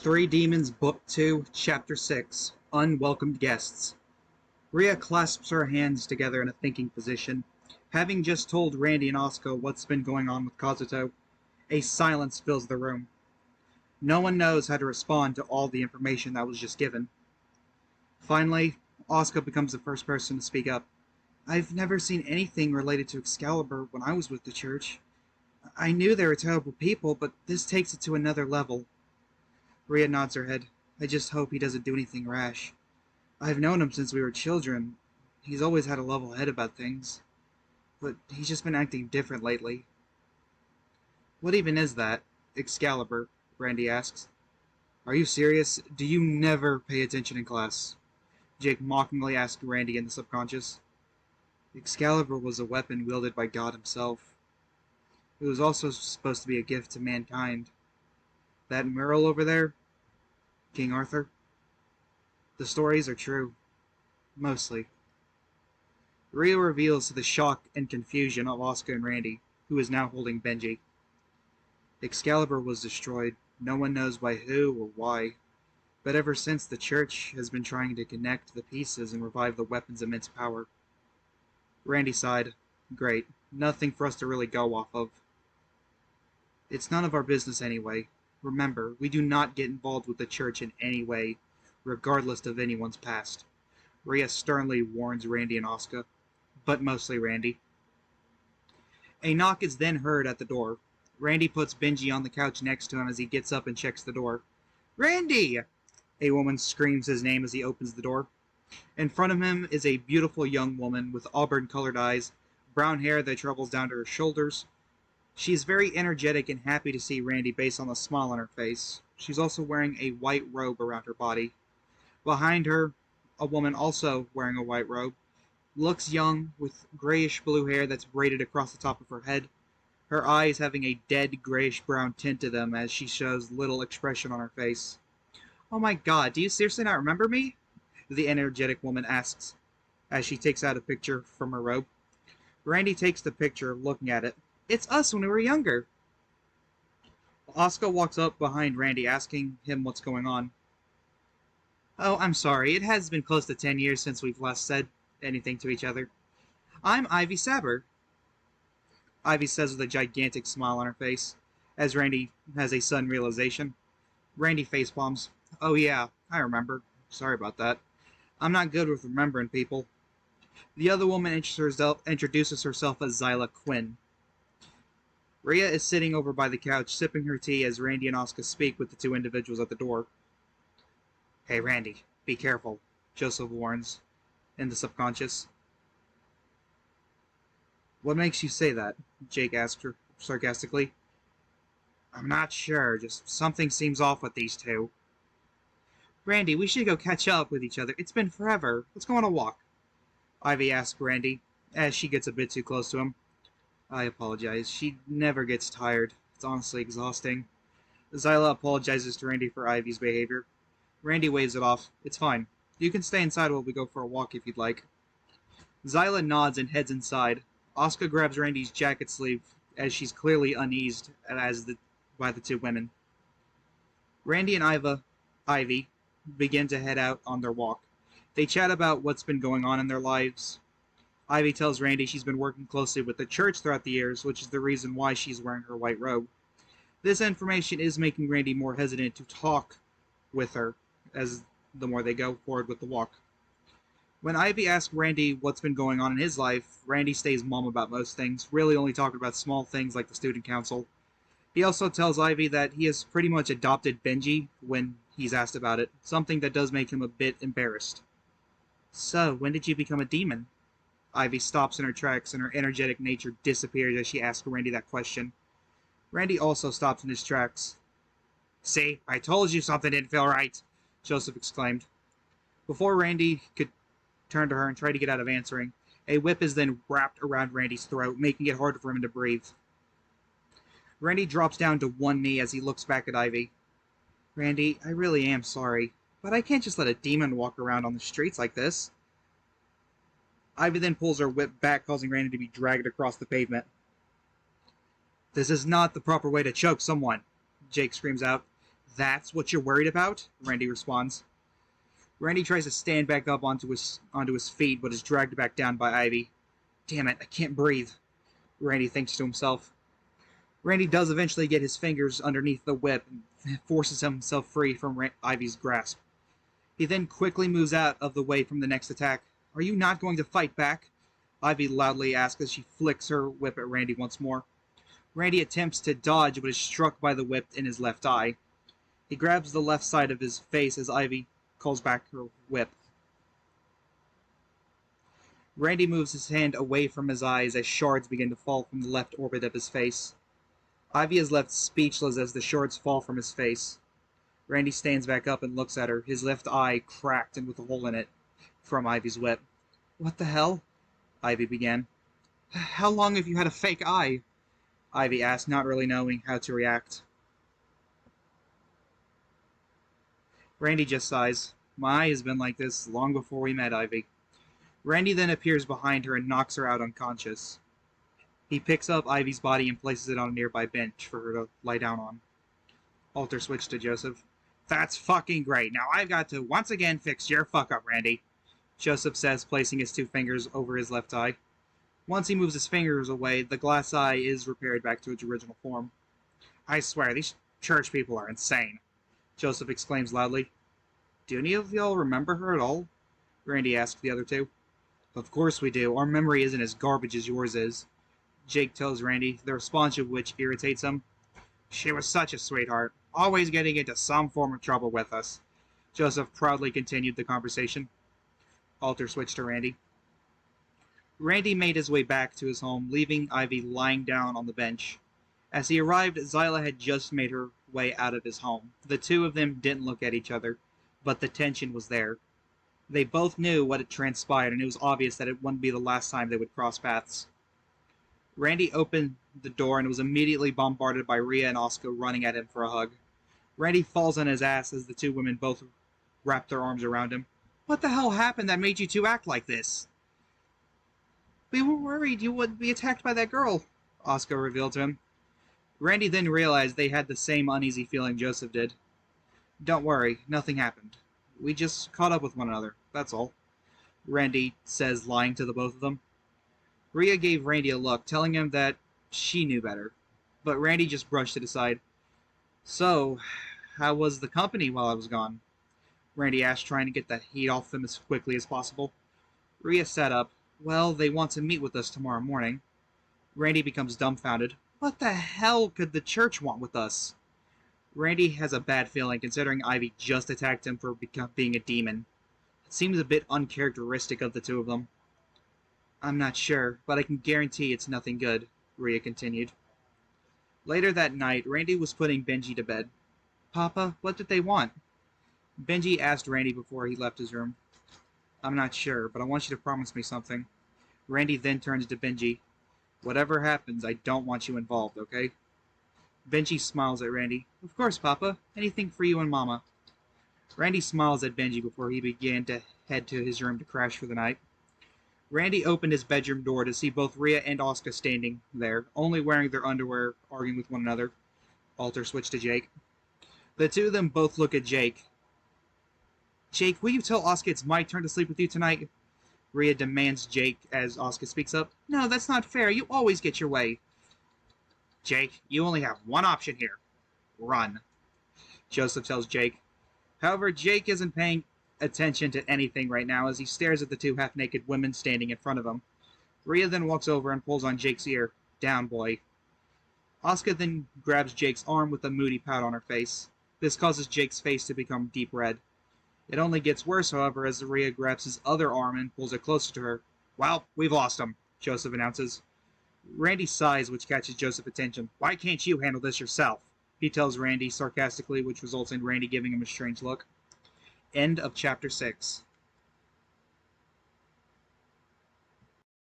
Three Demons, Book 2, Chapter 6, Unwelcomed Guests. Rhea clasps her hands together in a thinking position. Having just told Randy and Asuka what's been going on with Kazuto, a silence fills the room. No one knows how to respond to all the information that was just given. Finally, Asuka becomes the first person to speak up. I've never seen anything related to Excalibur when I was with the church. I knew they were terrible people, but this takes it to another level. Rhea nods her head. I just hope he doesn't do anything rash. I've known him since we were children. He's always had a level head about things. But he's just been acting different lately. What even is that? Excalibur, Randy asks. Are you serious? Do you never pay attention in class? Jake mockingly asked Randy in the subconscious. Excalibur was a weapon wielded by God himself. It was also supposed to be a gift to mankind. That mural over there? King Arthur? The stories are true. Mostly. Rhea reveals to the shock and confusion of Asuka and Randy, who is now holding Benji. Excalibur was destroyed. No one knows by who or why. But ever since, the Church has been trying to connect the pieces and revive the weapon's immense power. Randy sighed. Great. Nothing for us to really go off of. It's none of our business anyway. Remember, we do not get involved with the Church in any way, regardless of anyone's past. Rhea sternly warns Randy and Asuka, but mostly Randy. A knock is then heard at the door. Randy puts Benji on the couch next to him as he gets up and checks the door. Randy! A woman screams his name as he opens the door. In front of him is a beautiful young woman with auburn-colored eyes, brown hair that travels down to her shoulders. She's very energetic and happy to see Randy based on the smile on her face. She's also wearing a white robe around her body. Behind her, a woman also wearing a white robe. Looks young, with grayish-blue hair that's braided across the top of her head. Her eyes having a dead grayish-brown tint to them as she shows little expression on her face. Oh my god, do you seriously not remember me? The energetic woman asks, as she takes out a picture from her robe. Randy takes the picture, looking at it. It's us when we were younger. Asuka walks up behind Randy, asking him what's going on. Oh, I'm sorry. It has been close to 10 years since we've last said anything to each other. I'm Ivy Saber. Ivy says with a gigantic smile on her face, as Randy has a sudden realization. Randy facepalms. Oh yeah, I remember. Sorry about that. I'm not good with remembering people. The other woman introduces herself as Zyla Quinn. Rhea is sitting over by the couch, sipping her tea as Randy and Asuka speak with the two individuals at the door. Hey Randy, be careful, Joseph warns, in the subconscious. What makes you say that? Jake asks her sarcastically. I'm not sure, just something seems off with these two. Randy, we should go catch up with each other. It's been forever. Let's go on a walk. Ivy asks Randy, as she gets a bit too close to him. I apologize. She never gets tired. It's honestly exhausting. Zyla apologizes to Randy for Ivy's behavior. Randy waves it off. It's fine. You can stay inside while we go for a walk if you'd like. Zyla nods and heads inside. Asuka grabs Randy's jacket sleeve as she's clearly uneased by the two women. Randy and Ivy begin to head out on their walk. They chat about what's been going on in their lives. Ivy tells Randy she's been working closely with the church throughout the years, which is the reason why she's wearing her white robe. This information is making Randy more hesitant to talk with her as the more they go forward with the walk. When Ivy asks Randy what's been going on in his life, Randy stays mum about most things, really only talking about small things like the student council. He also tells Ivy that he has pretty much adopted Benji when he's asked about it, something that does make him a bit embarrassed. So, when did you become a demon? Ivy stops in her tracks and her energetic nature disappears as she asks Randy that question. Randy also stops in his tracks. See, I told you something didn't feel right, Joseph exclaimed. Before Randy could turn to her and try to get out of answering, a whip is then wrapped around Randy's throat, making it harder for him to breathe. Randy drops down to one knee as he looks back at Ivy. Randy, I really am sorry, but I can't just let a demon walk around on the streets like this. Ivy then pulls her whip back, causing Randy to be dragged across the pavement. This is not the proper way to choke someone, Jake screams out. That's what you're worried about? Randy responds. Randy tries to stand back up onto his feet, but is dragged back down by Ivy. Damn it, I can't breathe, Randy thinks to himself. Randy does eventually get his fingers underneath the whip and forces himself free from Ivy's grasp. He then quickly moves out of the way from the next attack. Are you not going to fight back? Ivy loudly asks as she flicks her whip at Randy once more. Randy attempts to dodge but is struck by the whip in his left eye. He grabs the left side of his face as Ivy calls back her whip. Randy moves his hand away from his eyes as shards begin to fall from the left orbit of his face. Ivy is left speechless as the shards fall from his face. Randy stands back up and looks at her, his left eye cracked and with a hole in it from Ivy's whip. What the hell? Ivy began. How long have you had a fake eye? Ivy asked, not really knowing how to react. Randy just sighs. My eye has been like this long before we met, Ivy. Randy then appears behind her and knocks her out unconscious. He picks up Ivy's body and places it on a nearby bench for her to lie down on. Alter switch to Joseph. That's fucking great. Now I've got to once again fix your fuck up, Randy, Joseph says, placing his 2 fingers over his left eye. Once he moves his fingers away, the glass eye is repaired back to its original form. I swear, these church people are insane, Joseph exclaims loudly. Do any of y'all remember her at all? Randy asks the other 2. Of course we do. Our memory isn't as garbage as yours is, Jake tells Randy, the response of which irritates him. She was such a sweetheart, always getting into some form of trouble with us. Joseph proudly continued the conversation. Alter switched to Randy. Randy made his way back to his home, leaving Ivy lying down on the bench. As he arrived, Zyla had just made her way out of his home. The 2 of them didn't look at each other, but the tension was there. They both knew what had transpired, and it was obvious that it wouldn't be the last time they would cross paths. Randy opened the door and was immediately bombarded by Rhea and Oscar running at him for a hug. Randy falls on his ass as the 2 women both wrap their arms around him. What the hell happened that made you 2 act like this? We were worried you would be attacked by that girl, Oscar revealed to him. Randy then realized they had the same uneasy feeling Joseph did. Don't worry, nothing happened. We just caught up with one another, that's all, Randy says, lying to the both of them. Rhea gave Randy a look, telling him that she knew better, but Randy just brushed it aside. So, how was the company while I was gone? Randy asked, trying to get the heat off them as quickly as possible. Rhea sat up. Well, they want to meet with us tomorrow morning. Randy becomes dumbfounded. What the hell could the church want with us? Randy has a bad feeling, considering Ivy just attacked him for being a demon. It seems a bit uncharacteristic of the 2 of them. I'm not sure, but I can guarantee it's nothing good, Rhea continued. Later that night, Randy was putting Benji to bed. Papa, what did they want? Benji asked Randy before he left his room. I'm not sure, but I want you to promise me something. Randy then turns to Benji. Whatever happens, I don't want you involved, okay? Benji smiles at Randy. Of course, Papa. Anything for you and Mama. Randy smiles at Benji before he began to head to his room to crash for the night. Randy opened his bedroom door to see both Rhea and Oscar standing there, only wearing their underwear, arguing with one another. Alter switched to Jake. The 2 of them both look at Jake. Jake, will you tell Oscar it's my turn to sleep with you tonight? Rhea demands Jake as Oscar speaks up. No, that's not fair. You always get your way. Jake, you only have one option here. Run, Joseph tells Jake. However, Jake isn't paying attention to anything right now as he stares at the 2 half-naked women standing in front of him. Rhea then walks over and pulls on Jake's ear. Down, boy. Oscar then grabs Jake's arm with a moody pout on her face. This causes Jake's face to become deep red. It only gets worse, however, as Rhea grabs his other arm and pulls it closer to her. Well, we've lost him, Joseph announces. Randy sighs, which catches Joseph's attention. Why can't you handle this yourself? He tells Randy sarcastically, which results in Randy giving him a strange look. End of Chapter 6.